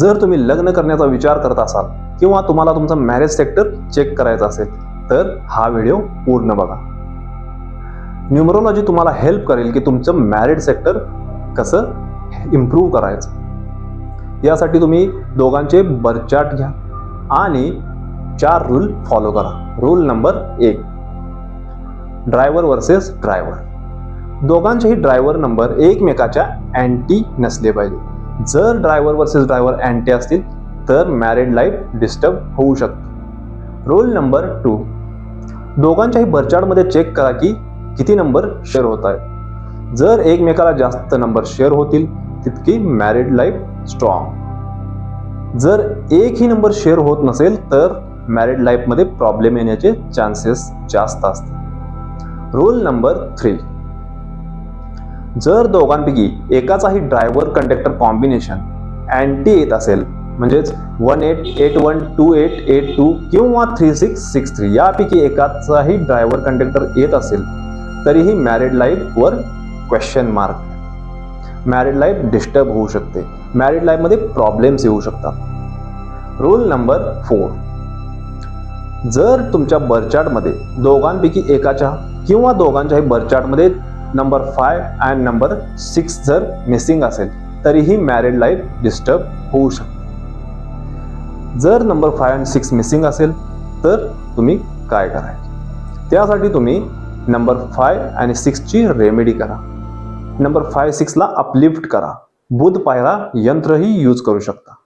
जर तुम्ही लग्न करण्याचा विचार करत असाल किंवा तुम्हाला तुमचं मॅरेज सेक्टर चेक करायचं असेल तर हा व्हिडिओ पूर्ण बघा. न्यूमरोलॉजी तुम्हाला हेल्प करेल की तुमचं मॅरिड सेक्टर कसं इम्प्रूव्ह करायचं. यासाठी तुम्ही दोघांचे बर्थ चार्ट घ्या आणि 4 रूल फॉलो करा. Rule number 1, driver versus driver. दोघांचेही ड्रायव्हर नंबर एकमेकाच्या अँटी नसले पाहिजे. जर ड्रायव्हर वर्सेस ड्रायव्हर अँटी असतील तर मॅरिड लाईफ डिस्टर्ब होऊ शकतं. रूल नंबर 2, दोघांच्याही बर्थ चेक करा की किती नंबर शेअर होत आहे. जर एकमेकाला जास्त नंबर शेअर होतील तितकी मॅरिड लाईफ स्ट्रॉंग. जर एकही नंबर शेअर होत नसेल तर मॅरिड लाईफमध्ये प्रॉब्लेम येण्याचे चान्सेस जास्त असतात. रूल नंबर 3, जर दोघांपैकी एकाचाही ड्रायव्हर कंडक्टर कॉम्बिनेशन अँटी येत असेल म्हणजेच 1881 2882 किंवा 3663 यापैकी एकाचाही ड्रायव्हर कंडक्टर येत असेल तरीही मॅरिड लाईफवर question mark. Married life disturb होऊ शकते. मॅरिड लाईफमध्ये प्रॉब्लेम्स येऊ शकतात. रूल नंबर 4, जर तुमच्या बर्थ चार्टमध्ये दोघांपैकी एकाच्या किंवा दोघांच्याही बर्थ चार्टमध्ये नंबर 5 आणि नंबर 6 जर मिसिंग असेल तरीही मॅरिड लाईफ डिस्टर्ब होऊ शकते. जर नंबर 5 आणि 6 मिसिंग असेल तर तुम्ही काय करायचे? त्यासाठी तुम्ही नंबर 5 आणि 6 ची रेमेडी करा. नंबर 5-6 ला अपलिफ्ट करा. बुध पायरा यंत्रही यूज करू शकता.